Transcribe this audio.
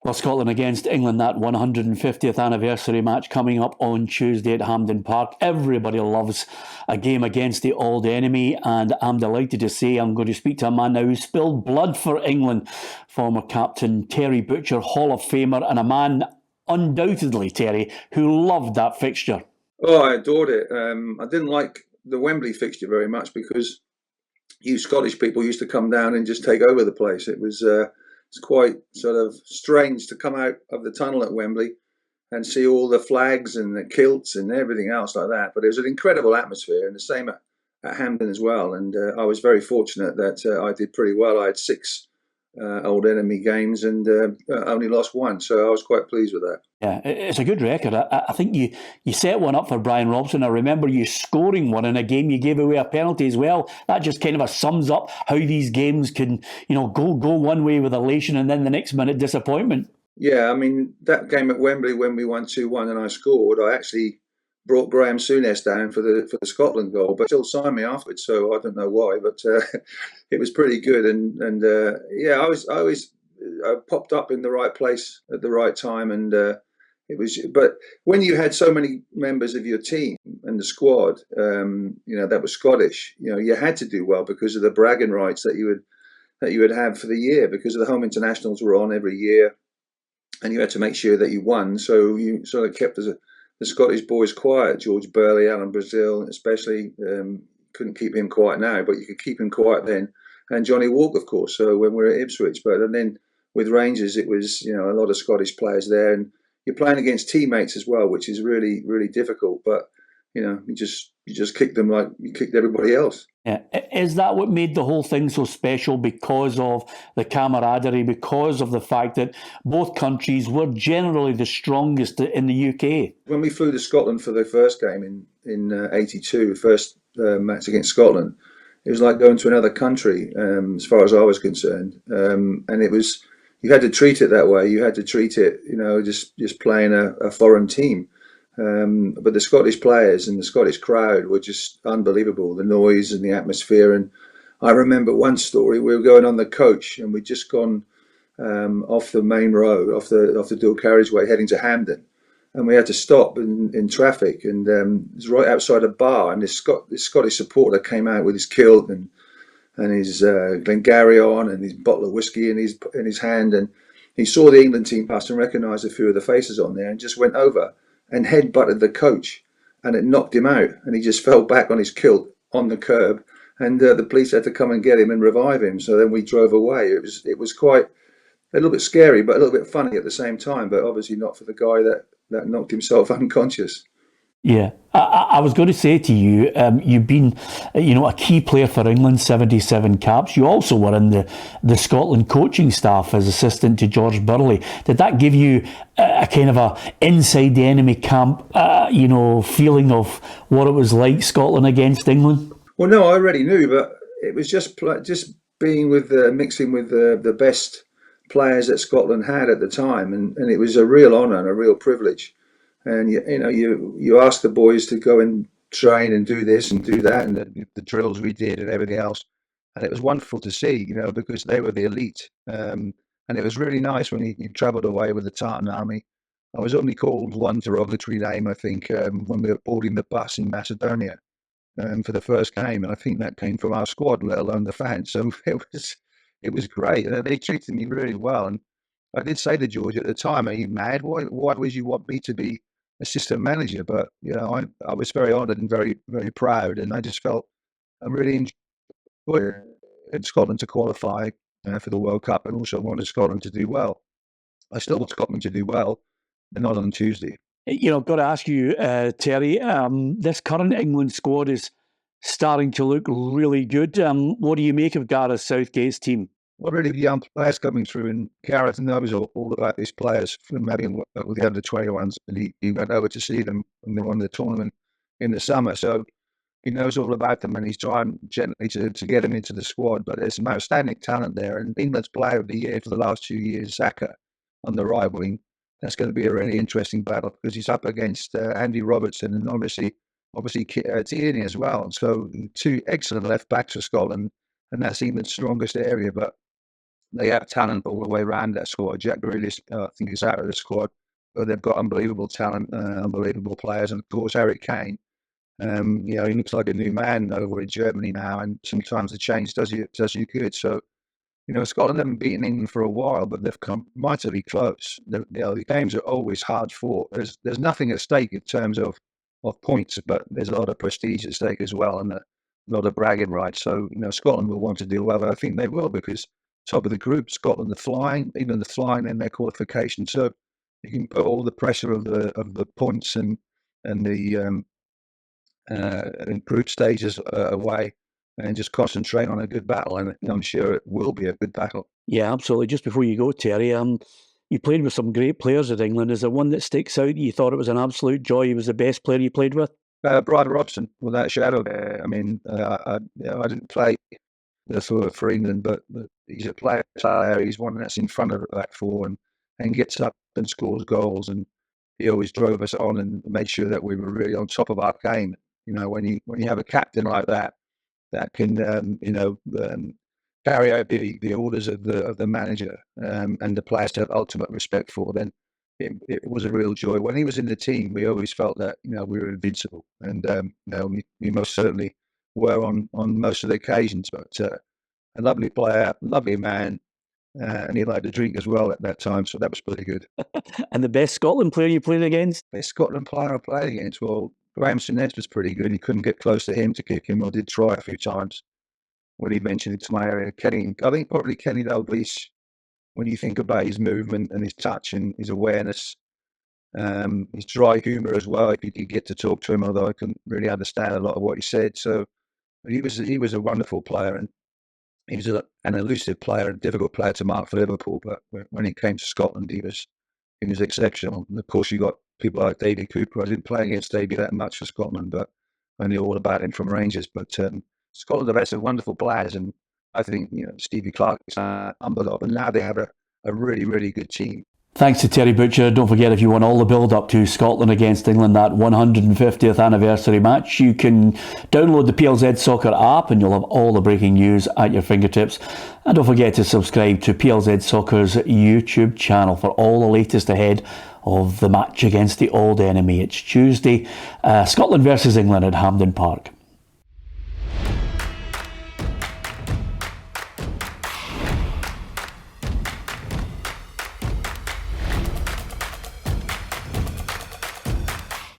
Well, Scotland against England, that 150th anniversary match coming up on Tuesday at Hampden Park. Everybody loves a game against the old enemy, and I'm delighted to say I'm going to speak to a man now who spilled blood for England, former captain Terry Butcher, Hall of Famer, and a man, undoubtedly, Terry, who loved that fixture. Oh, I adored it. I didn't like the Wembley fixture very much because you Scottish people used to come down and just take over the place. It's quite sort of strange to come out of the tunnel at Wembley and see all the flags and the kilts and everything else like that. But it was an incredible atmosphere, and the same at Hampden as well. And I was very fortunate that I did pretty well. I had 6 old enemy games and only lost 1, so I was quite pleased with that. Yeah, it's a good record. I think you set one up for Bryan Robson. I remember you scoring one in a game. You gave away a penalty as well. That just kind of sums up how these games can, go one way with elation and then the next minute disappointment. Yeah, I mean, that game at Wembley when we won 2-1 and I scored, I actually brought Graham Souness down for the Scotland goal, but still signed me afterwards. So I don't know why, but it was pretty good. And yeah, I popped up in the right place at the right time, and it was. But when you had so many members of your team and the squad, that was Scottish, you had to do well because of the bragging rights that you would have for the year, because of the home internationals were on every year, and you had to make sure that you won. So you sort of kept the Scottish boys quiet. George Burley, Alan Brazil, especially, couldn't keep him quiet now, but you could keep him quiet then. And Johnny Walk, of course, so when we were at Ipswich. And then with Rangers, it was a lot of Scottish players there, and you're playing against teammates as well, which is really, really difficult. But you just kick them like you kicked everybody else. Yeah. Is that what made the whole thing so special? Because of the camaraderie, because of the fact that both countries were generally the strongest in the UK? When we flew to Scotland for the first game in '82, first match against Scotland, it was like going to another country, as far as I was concerned. And it was, you had to treat it that way. You had to treat it, just playing a foreign team. But the Scottish players and the Scottish crowd were just unbelievable, the noise and the atmosphere. And I remember one story, we were going on the coach and we'd just gone off the main road, off the dual carriageway heading to Hampden. And we had to stop in traffic, and it was right outside a bar, and this Scottish supporter came out with his kilt and his Glengarry and his bottle of whiskey in his hand, and he saw the England team pass and recognised a few of the faces on there and just went over and head-butted the coach, and it knocked him out, and he just fell back on his kilt on the curb, and the police had to come and get him and revive him. So then we drove away. It was quite a little bit scary, but a little bit funny at the same time, but obviously not for the guy that knocked himself unconscious. Yeah, I was going to say to you, you've been, a key player for England, 77 caps. You also were in the Scotland coaching staff as assistant to George Burley. Did that give you a kind of a inside the enemy camp, feeling of what it was like, Scotland against England? Well, no, I already knew, but it was just being with mixing with the best players that Scotland had at the time, and it was a real honour and a real privilege. And you ask the boys to go and train and do this and do that, and the drills we did and everything else, and it was wonderful to see, because they were the elite. And it was really nice when you travelled away with the Tartan Army. I was only called one derogatory name, I think, when we were boarding the bus in Macedonia for the first game, and I think that came from our squad, let alone the fans. So it was great. They treated me really well, and I did say to George at the time, "Are you mad? Why would you want me to be assistant manager?" But I was very honoured and very, very proud, and I just felt I really enjoyed in Scotland to qualify for the World Cup, and also wanted Scotland to do well. I still want Scotland to do well, but not on Tuesday. Got to ask you, Terry, this current England squad is starting to look really good. What do you make of Gareth Southgate's team? Well, really young players coming through, and Gareth knows all about these players from having with the under-21s, and he went over to see them when they won the tournament in the summer. So he knows all about them, and he's trying gently to get them into the squad. But there's some outstanding talent there, and England's player of the year for the last 2 years, Saka, on the right wing. That's going to be a really interesting battle because he's up against Andy Robertson and obviously Tierney as well. So 2 excellent left backs for Scotland, and that's England's strongest area. But they have talent all the way around that squad. Jack Grealish, I think, is out of the squad, but they've got unbelievable talent, unbelievable players, and of course Eric Kane. He looks like a new man over in Germany now, and sometimes the change does you good. So, Scotland haven't beaten England for a while, but they've come mightily close. The games are always hard fought. There's nothing at stake in terms of points, but there's a lot of prestige at stake as well, and a lot of bragging rights. So, Scotland will want to do well. I think they will, because top of the group, Scotland are flying, England are flying in their qualification. So you can put all the pressure of the points and the group stages away, and just concentrate on a good battle, and I'm sure it will be a good battle. Yeah, absolutely. Just before you go, Terry, you played with some great players at England. Is there one that sticks out? You thought it was an absolute joy? He was the best player you played with? Bryan Robson, without a shadow. I didn't play for England, but he's a player. He's one that's in front of the back four and gets up and scores goals, and he always drove us on and made sure that we were really on top of our game. When you have a captain like that can carry out the orders of the manager, and the players to have ultimate respect for, then it was a real joy. When he was in the team, we always felt that we were invincible, and we most certainly were on most of the occasions. But a lovely player, lovely man, and he liked to drink as well at that time, so that was pretty good. And the best Scotland player you played against? Best Scotland player I played against? Well, Graham Souness was pretty good. He couldn't get close to him to kick him. I did try a few times when he mentioned it to my area. I think probably Kenny Dalglish, when you think about his movement and his touch and his awareness, his dry humour as well. If you could get to talk to him, although I couldn't really understand a lot of what he said. So he was a wonderful player, and he was an elusive player, a difficult player to mark for Liverpool. But when he came to Scotland, he was exceptional. And of course, you got people like David Cooper. I didn't play against Davey that much for Scotland, but I knew all about him from Rangers. But Scotland have had some wonderful players, and I think Stevie Clark is humbled up, and now they have a really, really good team. Thanks to Terry Butcher. Don't forget, if you want all the build-up to Scotland against England, that 150th anniversary match, you can download the PLZ Soccer app and you'll have all the breaking news at your fingertips. And don't forget to subscribe to PLZ Soccer's YouTube channel for all the latest ahead of the match against the old enemy. It's Tuesday, Scotland versus England at Hampden Park.